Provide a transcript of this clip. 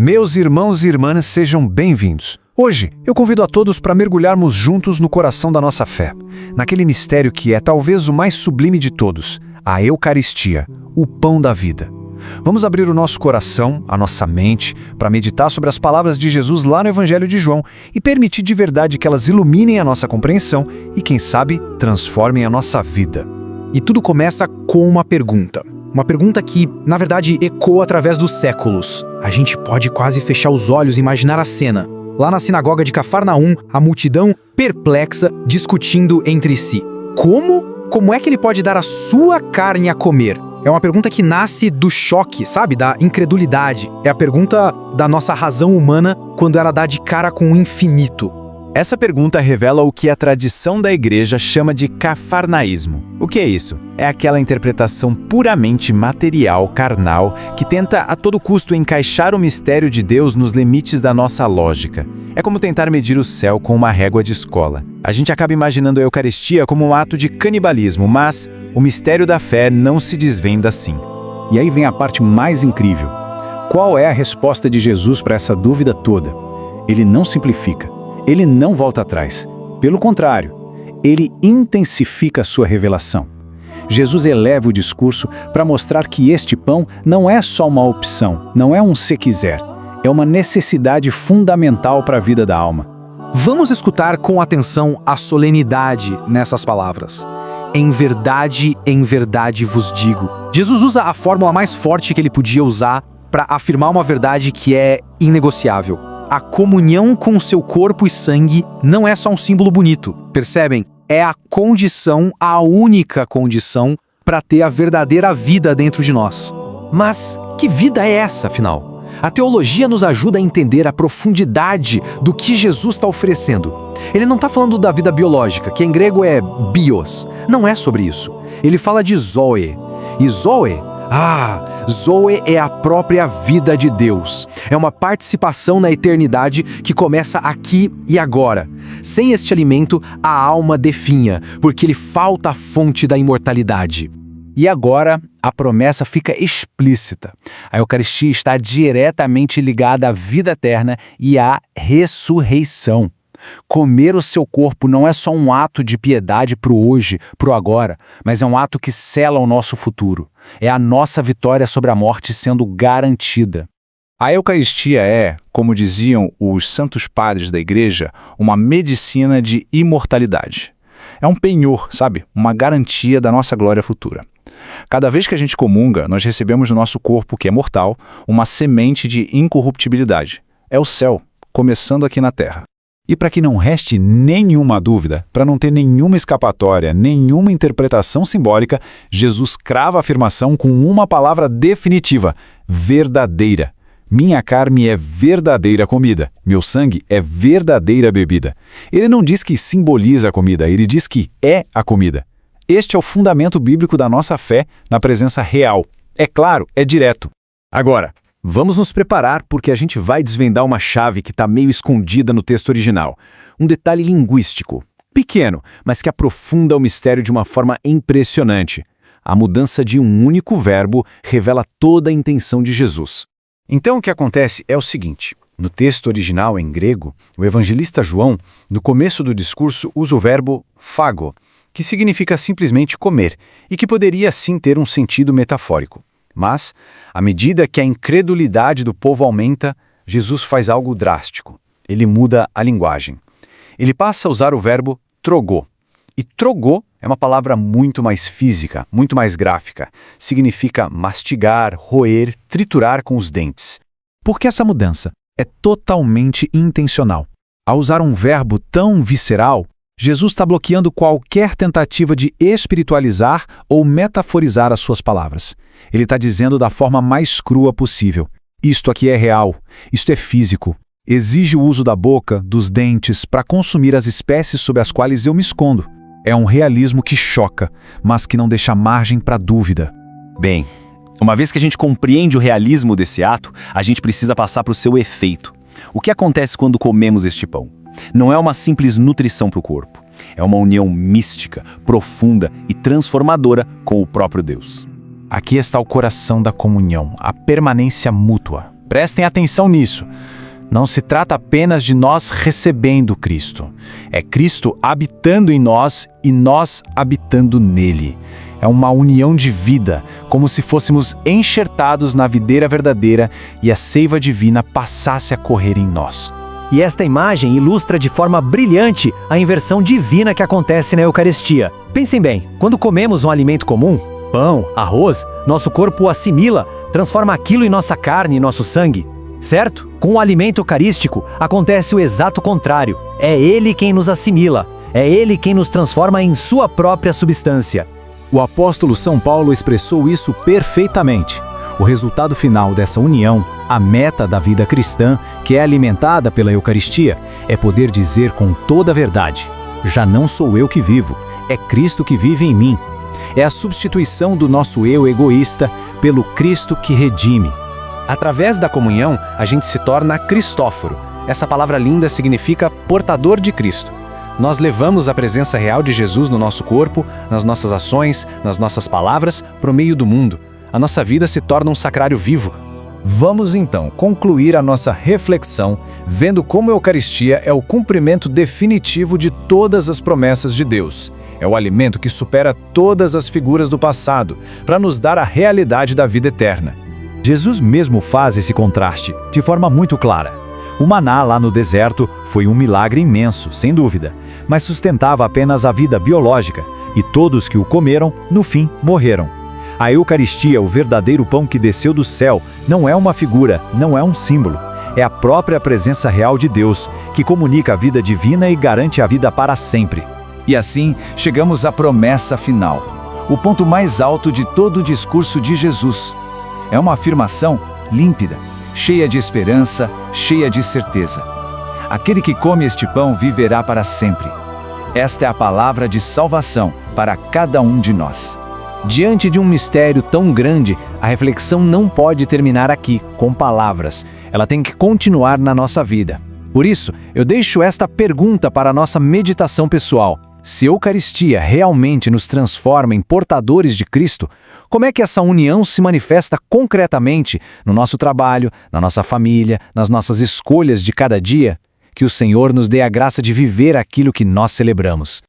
Meus irmãos e irmãs, sejam bem-vindos. Hoje, eu convido a todos para mergulharmos juntos no coração da nossa fé, naquele mistério que é talvez o mais sublime de todos, a Eucaristia, o pão da vida. Vamos abrir o nosso coração, a nossa mente, para meditar sobre as palavras de Jesus lá no Evangelho de João e permitir de verdade que elas iluminem a nossa compreensão e, quem sabe, transformem a nossa vida. E tudo começa com uma pergunta. Uma pergunta que, na verdade, ecoa através dos séculos. A gente pode quase fechar os olhos e imaginar a cena. Lá na sinagoga de Cafarnaum, a multidão perplexa, discutindo entre si. Como é que ele pode dar a sua carne a comer? É uma pergunta que nasce do choque, sabe? Da incredulidade. É a pergunta da nossa razão humana quando ela dá de cara com o infinito. Essa pergunta revela o que a tradição da igreja chama de cafarnaísmo. O que é isso? É aquela interpretação puramente material, carnal, que tenta a todo custo encaixar o mistério de Deus nos limites da nossa lógica. É como tentar medir o céu com uma régua de escola. A gente acaba imaginando a Eucaristia como um ato de canibalismo, mas o mistério da fé não se desvenda assim. E aí vem a parte mais incrível. Qual é a resposta de Jesus para essa dúvida toda? Ele não simplifica. Ele não volta atrás. Pelo contrário, ele intensifica a sua revelação. Jesus eleva o discurso para mostrar que este pão não é só uma opção, não é um se quiser. É uma necessidade fundamental para a vida da alma. Vamos escutar com atenção a solenidade nessas palavras. Em verdade vos digo. Jesus usa a fórmula mais forte que ele podia usar para afirmar uma verdade que é inegociável. A comunhão com o seu corpo e sangue não é só um símbolo bonito, percebem? É a condição, a única condição para ter a verdadeira vida dentro de nós. Mas que vida é essa, afinal? A teologia nos ajuda a entender a profundidade do que Jesus está oferecendo. Ele não está falando da vida biológica, que em grego é bios. Não é sobre isso. Ele fala de zoe. E zoe é a própria vida de Deus. É uma participação na eternidade que começa aqui e agora. Sem este alimento, a alma definha, porque lhe falta a fonte da imortalidade. E agora, a promessa fica explícita. A Eucaristia está diretamente ligada à vida eterna e à ressurreição. Comer o seu corpo não é só um ato de piedade para o hoje, para o agora, mas é um ato que sela o nosso futuro. É a nossa vitória sobre a morte sendo garantida. A Eucaristia é, como diziam os santos padres da igreja, uma medicina de imortalidade. É um penhor, sabe? Uma garantia da nossa glória futura. Cada vez que a gente comunga, nós recebemos no nosso corpo, que é mortal, uma semente de incorruptibilidade. É o céu, começando aqui na terra. E para que não reste nenhuma dúvida, para não ter nenhuma escapatória, nenhuma interpretação simbólica, Jesus crava a afirmação com uma palavra definitiva: verdadeira. Minha carne é verdadeira comida, meu sangue é verdadeira bebida. Ele não diz que simboliza a comida, ele diz que é a comida. Este é o fundamento bíblico da nossa fé na presença real. É claro, é direto. Agora, vamos nos preparar porque a gente vai desvendar uma chave que está meio escondida no texto original. Um detalhe linguístico, pequeno, mas que aprofunda o mistério de uma forma impressionante. A mudança de um único verbo revela toda a intenção de Jesus. Então o que acontece é o seguinte. No texto original em grego, o evangelista João, no começo do discurso, usa o verbo phago, que significa simplesmente comer, e que poderia sim ter um sentido metafórico. Mas, à medida que a incredulidade do povo aumenta, Jesus faz algo drástico. Ele muda a linguagem. Ele passa a usar o verbo trogô. E trogô é uma palavra muito mais física, muito mais gráfica. Significa mastigar, roer, triturar com os dentes. Porque essa mudança é totalmente intencional. Ao usar um verbo tão visceral, Jesus está bloqueando qualquer tentativa de espiritualizar ou metaforizar as suas palavras. Ele está dizendo da forma mais crua possível. Isto aqui é real, isto é físico. Exige o uso da boca, dos dentes, para consumir as espécies sob as quais eu me escondo. É um realismo que choca, mas que não deixa margem para dúvida. Bem, uma vez que a gente compreende o realismo desse ato, a gente precisa passar para o seu efeito. O que acontece quando comemos este pão? Não é uma simples nutrição para o corpo. É uma união mística, profunda e transformadora com o próprio Deus. Aqui está o coração da comunhão, a permanência mútua. Prestem atenção nisso. Não se trata apenas de nós recebendo Cristo. É Cristo habitando em nós e nós habitando nele. É uma união de vida, como se fôssemos enxertados na videira verdadeira e a seiva divina passasse a correr em nós. E esta imagem ilustra de forma brilhante a inversão divina que acontece na Eucaristia. Pensem bem, quando comemos um alimento comum, pão, arroz, nosso corpo o assimila, transforma aquilo em nossa carne e nosso sangue. Certo? Com o alimento eucarístico, acontece o exato contrário. É ele quem nos assimila. É ele quem nos transforma em sua própria substância. O apóstolo São Paulo expressou isso perfeitamente. O resultado final dessa união, a meta da vida cristã, que é alimentada pela Eucaristia, é poder dizer com toda a verdade: já não sou eu que vivo, é Cristo que vive em mim. É a substituição do nosso eu egoísta pelo Cristo que redime. Através da comunhão, a gente se torna Cristóforo. Essa palavra linda significa portador de Cristo. Nós levamos a presença real de Jesus no nosso corpo, nas nossas ações, nas nossas palavras, para o meio do mundo. A nossa vida se torna um sacrário vivo. Vamos então concluir a nossa reflexão vendo como a Eucaristia é o cumprimento definitivo de todas as promessas de Deus. É o alimento que supera todas as figuras do passado, para nos dar a realidade da vida eterna. Jesus mesmo faz esse contraste de forma muito clara. O maná lá no deserto foi um milagre imenso, sem dúvida, mas sustentava apenas a vida biológica, e todos que o comeram, no fim, morreram. A Eucaristia, o verdadeiro pão que desceu do céu, não é uma figura, não é um símbolo. É a própria presença real de Deus, que comunica a vida divina e garante a vida para sempre. E assim, chegamos à promessa final, o ponto mais alto de todo o discurso de Jesus. É uma afirmação límpida, cheia de esperança, cheia de certeza. Aquele que come este pão viverá para sempre. Esta é a palavra de salvação para cada um de nós. Diante de um mistério tão grande, a reflexão não pode terminar aqui, com palavras. Ela tem que continuar na nossa vida. Por isso, eu deixo esta pergunta para a nossa meditação pessoal. Se a Eucaristia realmente nos transforma em portadores de Cristo, como é que essa união se manifesta concretamente no nosso trabalho, na nossa família, nas nossas escolhas de cada dia? Que o Senhor nos dê a graça de viver aquilo que nós celebramos.